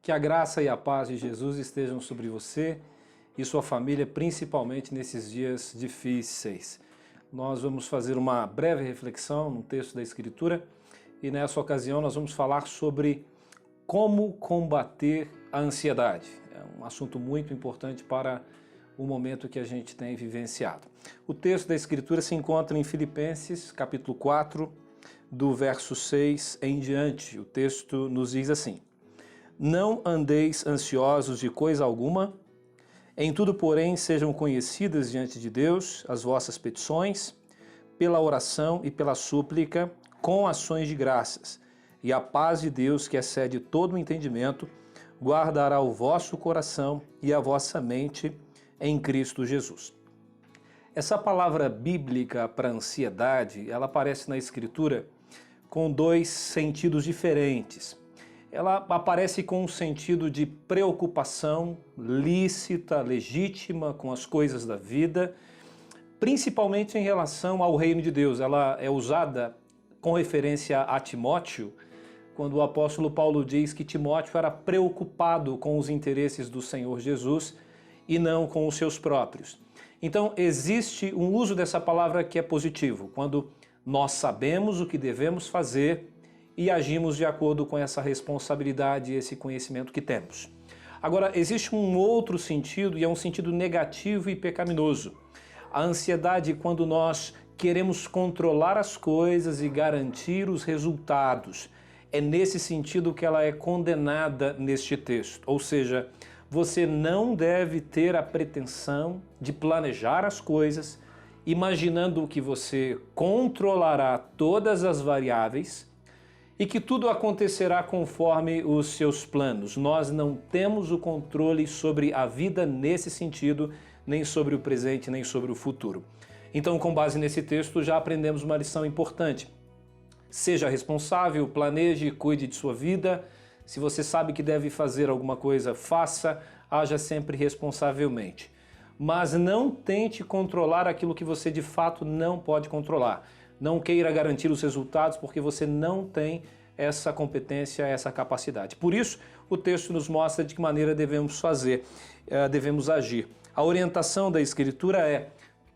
Que a graça e a paz de Jesus estejam sobre você e sua família, principalmente nesses dias difíceis. Nós vamos fazer uma breve reflexão no texto da Escritura e nessa ocasião nós vamos falar sobre como combater a ansiedade. É um assunto muito importante para o momento que a gente tem vivenciado. O texto da Escritura se encontra em Filipenses, capítulo 4, do verso 6 em diante. O texto nos diz assim: Não andeis ansiosos de coisa alguma, em tudo, porém, sejam conhecidas diante de Deus as vossas petições, pela oração e pela súplica, com ações de graças. E a paz de Deus, que excede todo o entendimento, guardará o vosso coração e a vossa mente em Cristo Jesus. Essa palavra bíblica para ansiedade, ela aparece na Escritura com dois sentidos diferentes. Ela aparece com um sentido de preocupação lícita, legítima com as coisas da vida, principalmente em relação ao reino de Deus. Ela é usada com referência a Timóteo, quando o apóstolo Paulo diz que Timóteo era preocupado com os interesses do Senhor Jesus e não com os seus próprios. Então existe um uso dessa palavra que é positivo, quando nós sabemos o que devemos fazer e agimos de acordo com essa responsabilidade e esse conhecimento que temos. Agora, existe um outro sentido, e é um sentido negativo e pecaminoso. A ansiedade, quando nós queremos controlar as coisas e garantir os resultados. É nesse sentido que ela é condenada neste texto. Ou seja, você não deve ter a pretensão de planejar as coisas, imaginando que você controlará todas as variáveis e que tudo acontecerá conforme os seus planos. Nós não temos o controle sobre a vida nesse sentido, nem sobre o presente, nem sobre o futuro. Então, com base nesse texto, já aprendemos uma lição importante. Seja responsável, planeje e cuide de sua vida. Se você sabe que deve fazer alguma coisa, faça, haja sempre responsavelmente. Mas não tente controlar aquilo que você de fato não pode controlar. Não queira garantir os resultados porque você não tem essa competência, essa capacidade. Por isso, o texto nos mostra de que maneira devemos fazer, devemos agir. A orientação da Escritura é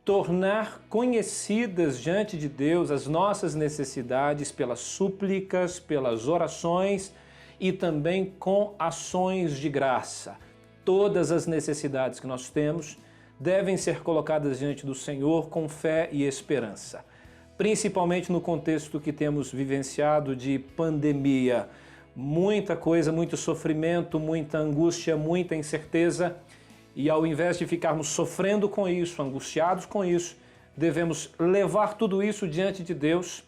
tornar conhecidas diante de Deus as nossas necessidades pelas súplicas, pelas orações e também com ações de graça. Todas as necessidades que nós temos devem ser colocadas diante do Senhor com fé e esperança. Principalmente no contexto que temos vivenciado de pandemia. Muita coisa, muito sofrimento, muita angústia, muita incerteza. E ao invés de ficarmos sofrendo com isso, angustiados com isso, devemos levar tudo isso diante de Deus,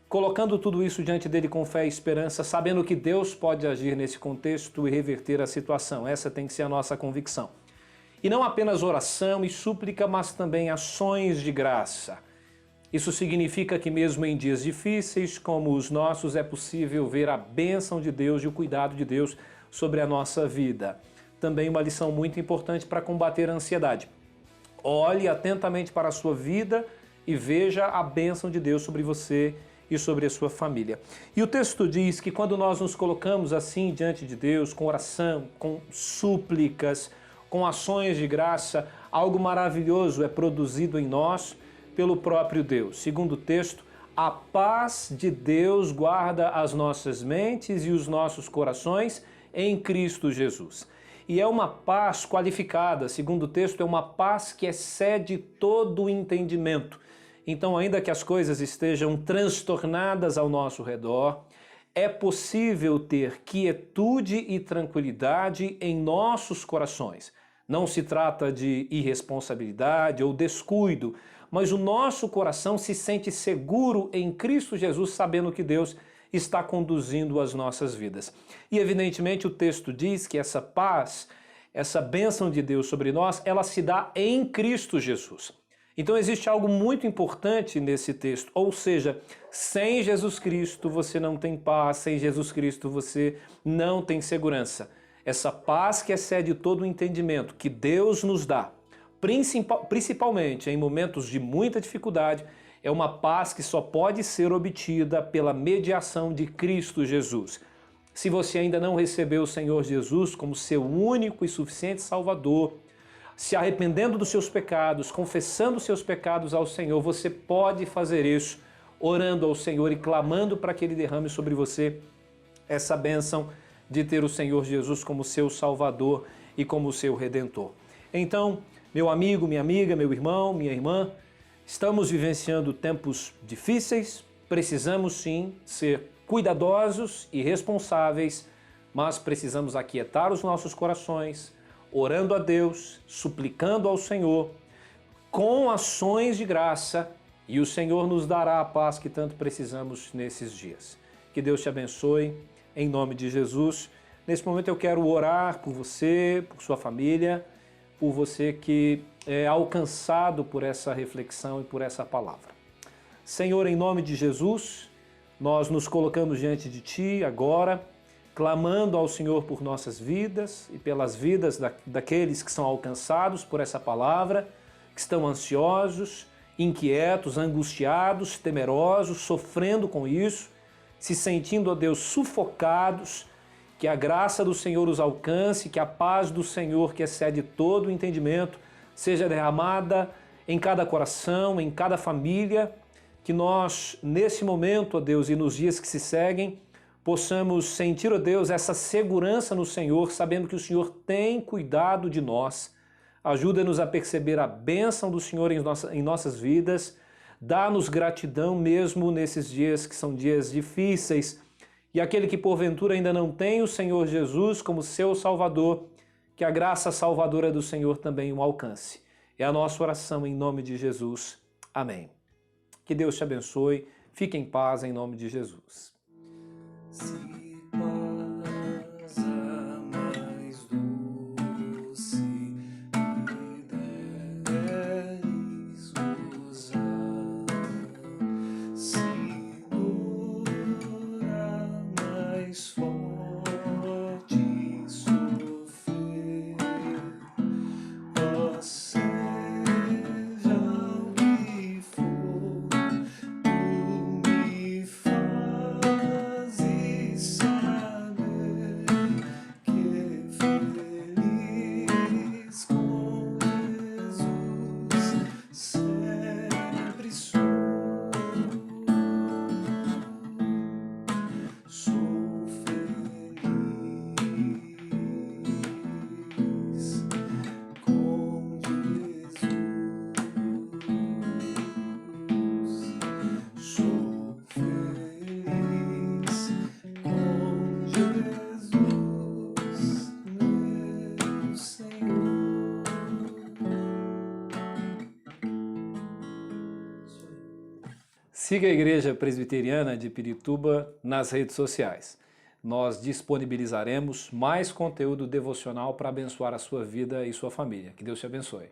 colocando tudo isso diante dele com fé e esperança, sabendo que Deus pode agir nesse contexto e reverter a situação. Essa tem que ser a nossa convicção. E não apenas oração e súplica, mas também ações de graça. Isso significa que mesmo em dias difíceis como os nossos é possível ver a bênção de Deus e o cuidado de Deus sobre a nossa vida. Também uma lição muito importante para combater a ansiedade. Olhe atentamente para a sua vida e veja a bênção de Deus sobre você e sobre a sua família. E o texto diz que quando nós nos colocamos assim diante de Deus, com oração, com súplicas, com ações de graça, algo maravilhoso é produzido em nós pelo próprio Deus. Segundo o texto, a paz de Deus guarda as nossas mentes e os nossos corações em Cristo Jesus. E é uma paz qualificada, segundo o texto, é uma paz que excede todo o entendimento. Então, ainda que as coisas estejam transtornadas ao nosso redor, é possível ter quietude e tranquilidade em nossos corações. Não se trata de irresponsabilidade ou descuido, mas o nosso coração se sente seguro em Cristo Jesus, sabendo que Deus está conduzindo as nossas vidas. E evidentemente o texto diz que essa paz, essa bênção de Deus sobre nós, ela se dá em Cristo Jesus. Então existe algo muito importante nesse texto, ou seja, sem Jesus Cristo você não tem paz, sem Jesus Cristo você não tem segurança. Essa paz que excede todo o entendimento que Deus nos dá, principalmente em momentos de muita dificuldade, é uma paz que só pode ser obtida pela mediação de Cristo Jesus. Se você ainda não recebeu o Senhor Jesus como seu único e suficiente Salvador, se arrependendo dos seus pecados, confessando os seus pecados ao Senhor, você pode fazer isso orando ao Senhor e clamando para que Ele derrame sobre você essa bênção de ter o Senhor Jesus como seu Salvador e como seu Redentor. Então, meu amigo, minha amiga, meu irmão, minha irmã, estamos vivenciando tempos difíceis, precisamos sim ser cuidadosos e responsáveis, mas precisamos aquietar os nossos corações, orando a Deus, suplicando ao Senhor, com ações de graça, e o Senhor nos dará a paz que tanto precisamos nesses dias. Que Deus te abençoe, em nome de Jesus. Nesse momento eu quero orar por você, por sua família, por você que é alcançado por essa reflexão e por essa palavra. Senhor, em nome de Jesus, nós nos colocamos diante de Ti agora, clamando ao Senhor por nossas vidas e pelas vidas daqueles que são alcançados por essa palavra, que estão ansiosos, inquietos, angustiados, temerosos, sofrendo com isso, se sentindo, ó Deus, sufocados. Que a graça do Senhor os alcance, que a paz do Senhor, que excede todo o entendimento, seja derramada em cada coração, em cada família, que nós, nesse momento, ó Deus, e nos dias que se seguem, possamos sentir, ó Deus, essa segurança no Senhor, sabendo que o Senhor tem cuidado de nós. Ajuda-nos a perceber a bênção do Senhor em nossas vidas, dá-nos gratidão mesmo nesses dias que são dias difíceis. E aquele que porventura ainda não tem o Senhor Jesus como seu Salvador, que a graça salvadora do Senhor também o alcance. É a nossa oração em nome de Jesus. Amém. Que Deus te abençoe. Fique em paz em nome de Jesus. Siga a Igreja Presbiteriana de Pirituba nas redes sociais. Nós disponibilizaremos mais conteúdo devocional para abençoar a sua vida e sua família. Que Deus te abençoe.